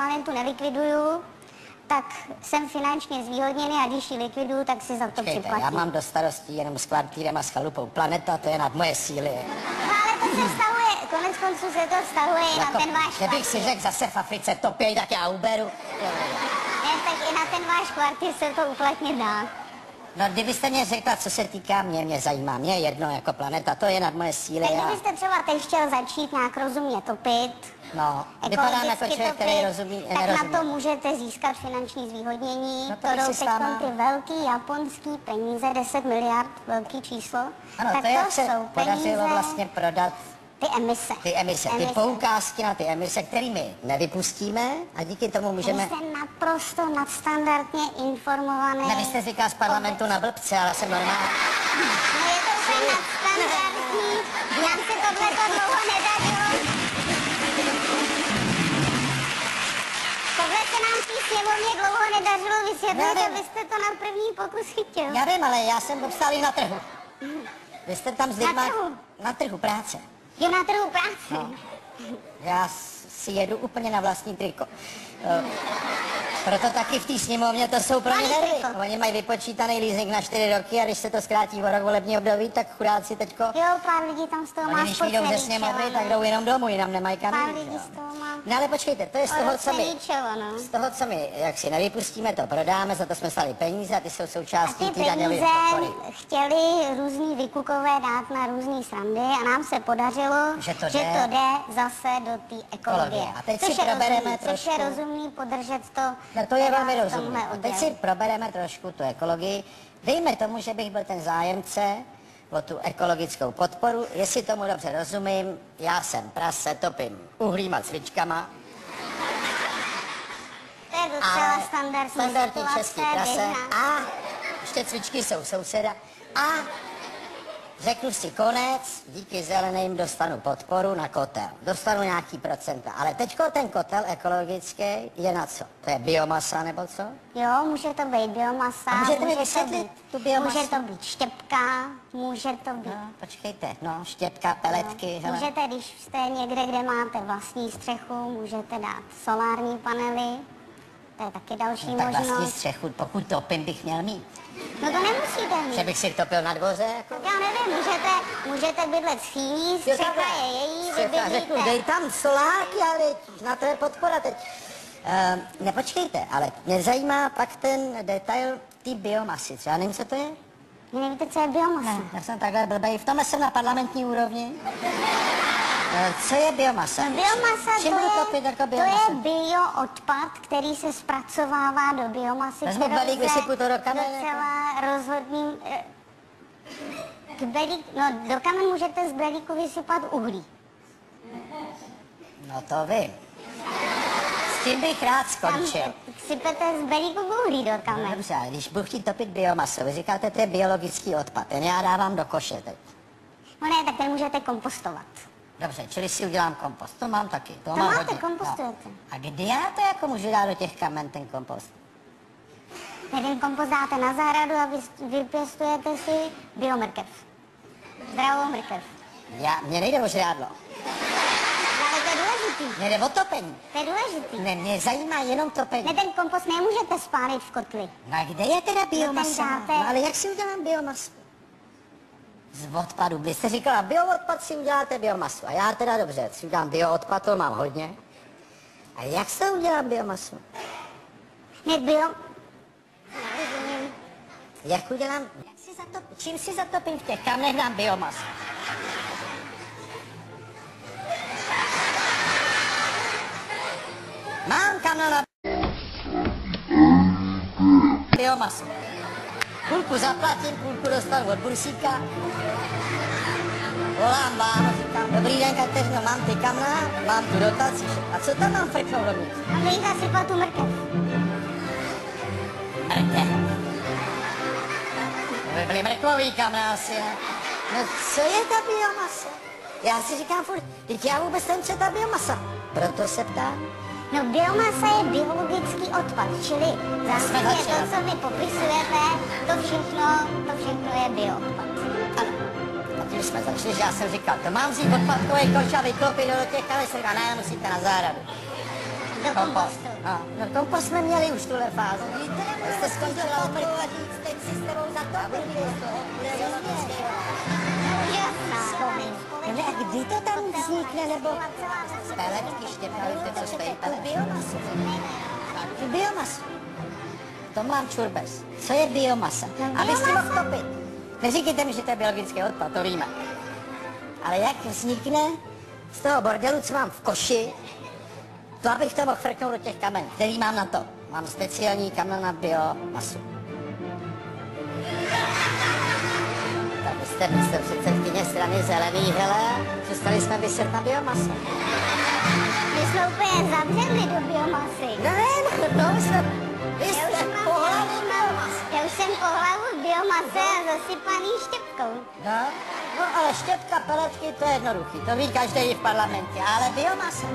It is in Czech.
planetu nelikviduju, tak jsem finančně zvýhodněný a když ji likviduju, tak si za to připlatím. Já mám do starostí jenom s kvartírem a s chalupou. Planeta, to je nad moje síly. No ale to se vztahuje, konec konců se to vztahuje i na ten váš kvartír. Kdybych si řekl, zase v Africe topěj, tak já uberu. Ne, tak i na ten váš kvartír se to uplatnit dá. No, kdybyste mě řekla, co se týká mě zajímá. Mě jedno jako planeta, to je nad moje síly. Tak kdybyste třeba teď chtěl začít nějak rozumně topit, no, vypadám jako člověk, který rozumí, tak nerozumí. na to můžete získat finanční zvýhodnění. No, to jdou teď ty velký japonský peníze, 10 miliard, velký číslo. Ano, tak to jak se jsou podařilo peníze, vlastně prodat ty emise. Ty poukázky na ty emise, které my nevypustíme a díky tomu můžeme... Vy jste naprosto nadstandardně informovaný. Ne, vy jste říká z parlamentu na blbce, ale jsem normální. No je to úplně nadstandardní. Nám se tohleto dlouho nedařilo. Tohle se nám v té sněmovně dlouho nedařilo vysvětlit, vy jste to na první pokus chytil. Já vím, ale já jsem obstál i na trhu. Vy jste tam s lidma... Na trhu práce. Je na trhu práce. No. Já si jedu úplně na vlastní triko. Proto taky v té sněmovně to jsou pro ně nervy. Oni mají vypočítaný leasing na 4 roky a když se to zkrátí o rok volební období, tak chudáci teďko... Jo, pár lidí tam z toho má když jdou ze sněmovny, tak jdou jenom domů, jinam nemají kam. Pár lidí z toho má... No ale počkejte, to je z toho, co my, jak si nevypustíme, to prodáme, za to jsme stali peníze a ty jsou součástí té daňové podpory. Chtěli různý vykukové dát na různý srandy a nám se podařilo, že to jde zase do té ekologie. A teď si probereme trošku... Což je rozumný podržet to... No to je velmi rozumné. A teď si probereme trošku tu ekologii. Dejme tomu, že bych byl ten zájemce o tu ekologickou podporu. Jestli tomu dobře rozumím, já jsem prase, topím uhlíma, cvičkama. To je docela standardní český prase. A ještě cvičky jsou souseda. A řeknu si konec, díky zeleným dostanu podporu na kotel. Dostanu nějaký procenta. Ale teďko ten kotel ekologický je na co? To je biomasa nebo co? Jo, může to být biomasa. A můžete mi vysvětlit tu biomasu? Může to být štěpka, může to být... No, počkejte, no, štěpka, peletky, no, můžete, když jste někde, kde máte vlastní střechu, můžete dát solární panely. To je taky další možnost. Tak vlastní střechu, pokud topím, bych měl mít. No to nemusíte mít. Že bych si topil na dvoře? Jako? Já nevím, můžete bydlet v síni, střecha je její, vy bydlíte. Řeknu, dej tam solárky, ale na to je podpora teď. Nepočkejte, ale mě zajímá pak ten detail té biomasy. Já nevím, co to je? Vy nevíte, co je biomasa? Ne, já jsem takhle blbej. V tomhle jsem na parlamentní úrovni. Co je biomasa? Biomasa to je bioodpad, který se zpracovává do biomasy, kterou vysypu to do kamene. Docela rozhodným... do kamen můžete z belíku vysypat uhlí. No to vím. S tím bych rád skončil. Tam sypete z belíku uhlí do kamen. No, dobře, ale když budu chtít topit biomasu, vy říkáte, to je biologický odpad, ten já dávám do koše teď. No ne, tak ten můžete kompostovat. Dobře, čili si udělám kompost. To mám taky. To máte, hodně. kompostujete. No. A kdy já to jako můžu dát do těch kamen, ten kompost? Ten kompost dáte na zahradu a vypěstujete si biomrkev. Zdravou mrkev. Mně nejde o žrádlo. Ale to je důležitý. Mě jde o topení. To je důležitý. Ne, mě zajímá jenom topení. Ne, ten kompost nemůžete spálit v kotli. No a kde je teda biomasa? No ale jak si udělám biomasu? Z odpadu. Vy jste říkala, bioodpad si uděláte biomasu. A já teda dobře, si udělám bioodpad, to mám hodně. A jak se udělám biomasu? Jak udělám? Čím si zatopím v těch kamnech, dám biomasu? Mám kamna na biomasu. Půlku zaplatím, půlku dostanu od bursíka. Volám vám, říkám, dobrý den, Kateřino, mám ty kamna, mám tu dotaci. A co tam mám frknout dovnitř? A my zasypat tu mrkev. Mrkev? To by byly mrkvový kamna asi, ne? No co je ta biomasa? Já si říkám furt, teď já vůbec nevím, co je ta biomasa. Proto se ptám. No biomasa je biologický odpad, čili zásadně to, co vy popisujete, to všechno je bioodpad. Ano. A tím jsme začali, že já jsem říkal, to mám vzít odpadkový koš a vyklopit do těch, ale jsem říkal, ne, musíte na zahradu. Do kompostu. No kompost jsme měli už tuhle fázi. Jste skončila opravdu říct, teď si s tebou zatopili. Úžasná. Ne, a kdy to tam vznikne, nebo peletky štěpali, co stojí peletky? Biomasu. Biomasu. To mám čurbes. Co je biomasa? Abys si mohl topit. Neříkejte mi, že to je biologický odpad, to víme. Ale jak vznikne z toho bordelu, co mám v koši, to abych to mohl frknout do těch kamen, který mám na to. Mám speciální kamen na biomasu. Tak jste předsedkyně strany Zelených, hele, přestali jsme vyset na biomasu. My jsme úplně zavřeli do biomasy. No, vy jste po hlavu biomasy. Já už jsem po hlavu v biomase a zasypaný štěpkou. No, ale štěpka, peletky, to je jednoduchý, to ví každý v parlamentě, ale biomasa.